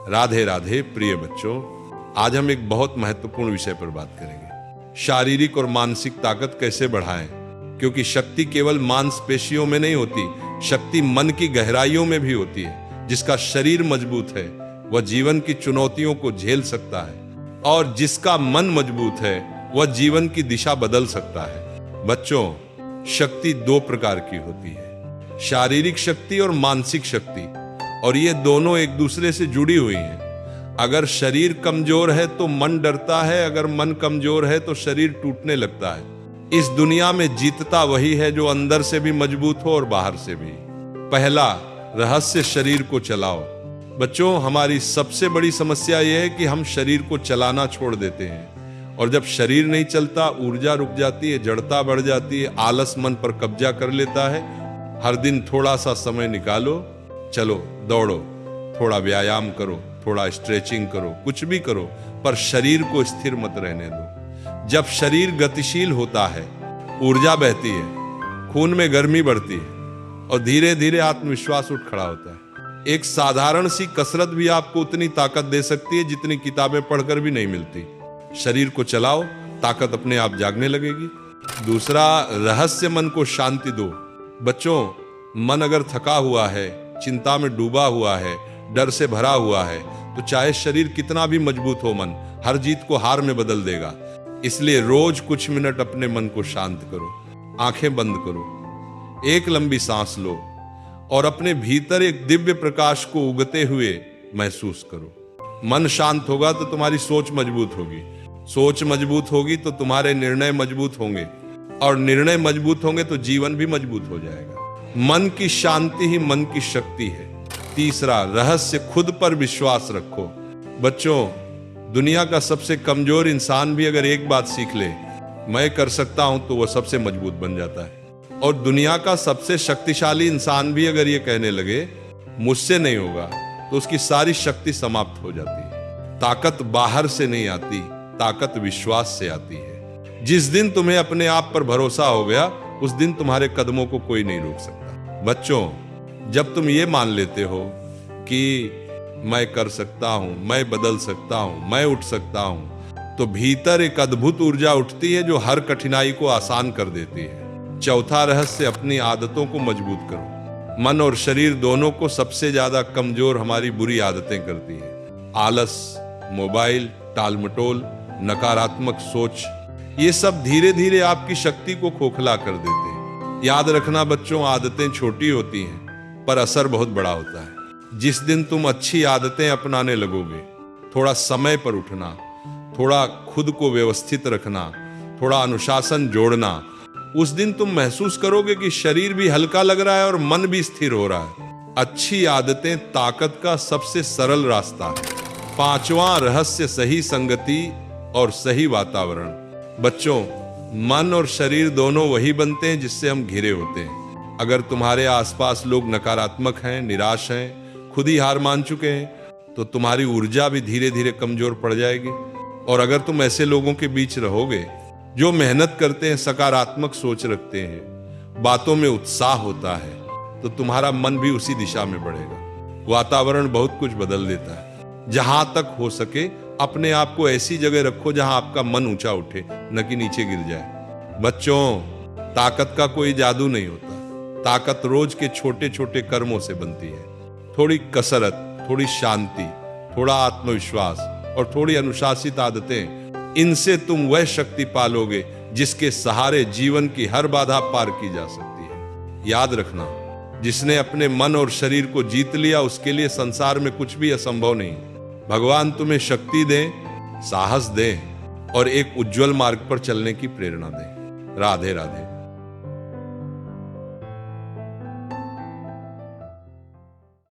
राधे राधे प्रिय बच्चों, आज हम एक बहुत महत्वपूर्ण विषय पर बात करेंगे। शारीरिक और मानसिक ताकत कैसे बढ़ाएं, क्योंकि शक्ति केवल मांसपेशियों में नहीं होती, शक्ति मन की गहराइयों में भी होती है। जिसका शरीर मजबूत है वह जीवन की चुनौतियों को झेल सकता है, और जिसका मन मजबूत है वह जीवन की दिशा बदल सकता है। बच्चों, शक्ति दो प्रकार की होती है, शारीरिक शक्ति और मानसिक शक्ति, और ये दोनों एक दूसरे से जुड़ी हुई हैं। अगर शरीर कमजोर है तो मन डरता है, अगर मन कमजोर है तो शरीर टूटने लगता है। इस दुनिया में जीतता वही है जो अंदर से भी मजबूत हो और बाहर से भी। पहला रहस्य, शरीर को चलाओ। बच्चों, हमारी सबसे बड़ी समस्या यह है कि हम शरीर को चलाना छोड़ देते हैं, और जब शरीर नहीं चलता ऊर्जा रुक जाती है, जड़ता बढ़ जाती है, आलस मन पर कब्जा कर लेता है। हर दिन थोड़ा सा समय निकालो, चलो दौड़ो, थोड़ा व्यायाम करो, थोड़ा स्ट्रेचिंग करो, कुछ भी करो, पर शरीर को स्थिर मत रहने दो। जब शरीर गतिशील होता है, ऊर्जा बहती है, खून में गर्मी बढ़ती है, और धीरे धीरे आत्मविश्वास उठ खड़ा होता है। एक साधारण सी कसरत भी आपको उतनी ताकत दे सकती है जितनी किताबें पढ़कर भी नहीं मिलती। शरीर को चलाओ, ताकत अपने आप जागने लगेगी। दूसरा रहस्य, मन को शांति दो। बच्चों, मन अगर थका हुआ है, चिंता में डूबा हुआ है, डर से भरा हुआ है, तो चाहे शरीर कितना भी मजबूत हो, मन हर जीत को हार में बदल देगा। इसलिए रोज कुछ मिनट अपने मन को शांत करो, आंखें बंद करो, एक लंबी सांस लो, और अपने भीतर एक दिव्य प्रकाश को उगते हुए महसूस करो। मन शांत होगा तो तुम्हारी सोच मजबूत होगी, सोच मजबूत होगी तो तुम्हारे निर्णय मजबूत होंगे, और निर्णय मजबूत होंगे तो जीवन भी मजबूत हो जाएगा। मन की शांति ही मन की शक्ति है। तीसरा रहस्य, खुद पर विश्वास रखो। बच्चों, दुनिया का सबसे कमजोर इंसान भी अगर एक बात सीख ले, मैं कर सकता हूं, तो वह सबसे मजबूत बन जाता है। और दुनिया का सबसे शक्तिशाली इंसान भी अगर ये कहने लगे मुझसे नहीं होगा, तो उसकी सारी शक्ति समाप्त हो जाती है। ताकत बाहर से नहीं आती, ताकत विश्वास से आती है। जिस दिन तुम्हें अपने आप पर भरोसा हो गया, उस दिन तुम्हारे कदमों को कोई नहीं रोक सकता। बच्चों, जब तुम ये मान लेते हो कि मैं कर सकता हूं, मैं बदल सकता हूं, मैं उठ सकता हूं, तो भीतर एक अद्भुत ऊर्जा उठती है जो हर कठिनाई को आसान कर देती है। चौथा रहस्य, अपनी आदतों को मजबूत करो। मन और शरीर दोनों को सबसे ज्यादा कमजोर हमारी बुरी आदतें करती हैं। आलस, मोबाइल, टालमटोल, नकारात्मक सोच, ये सब धीरे धीरे आपकी शक्ति को खोखला कर देते हैं। याद रखना बच्चों, आदतें छोटी होती हैं पर असर बहुत बड़ा होता है। जिस दिन तुम अच्छी आदतें अपनाने लगोगे, थोड़ा समय पर उठना, थोड़ा खुद को व्यवस्थित रखना, थोड़ा अनुशासन जोड़ना, उस दिन तुम महसूस करोगे कि शरीर भी हल्का लग रहा है और मन भी स्थिर हो रहा है। अच्छी आदतें ताकत का सबसे सरल रास्ता है। पांचवा रहस्य, सही संगति और सही वातावरण। बच्चों, मन और शरीर दोनों वही बनते हैं जिससे हम घिरे होते हैं। अगर तुम्हारे आसपास लोग नकारात्मक हैं, निराश हैं, खुद ही हार मान चुके हैं, तो तुम्हारी ऊर्जा भी धीरे धीरे कमजोर पड़ जाएगी। और अगर तुम ऐसे लोगों के बीच रहोगे जो मेहनत करते हैं, सकारात्मक सोच रखते हैं, बातों में उत्साह होता है, तो तुम्हारा मन भी उसी दिशा में बढ़ेगा। वातावरण बहुत कुछ बदल देता है। जहां तक हो सके अपने आप को ऐसी जगह रखो जहां आपका मन ऊंचा उठे, न कि नीचे गिर जाए। बच्चों, ताकत का कोई जादू नहीं होता, ताकत रोज के छोटे छोटे कर्मों से बनती है। थोड़ी कसरत, थोड़ी शांति, थोड़ा आत्मविश्वास और थोड़ी अनुशासित आदतें, इनसे तुम वह शक्ति पालोगे जिसके सहारे जीवन की हर बाधा पार की जा सकती है। याद रखना, जिसने अपने मन और शरीर को जीत लिया, उसके लिए संसार में कुछ भी असंभव नहीं। भगवान तुम्हें शक्ति दें, साहस दें, और एक उज्जवल मार्ग पर चलने की प्रेरणा दें। राधे राधे।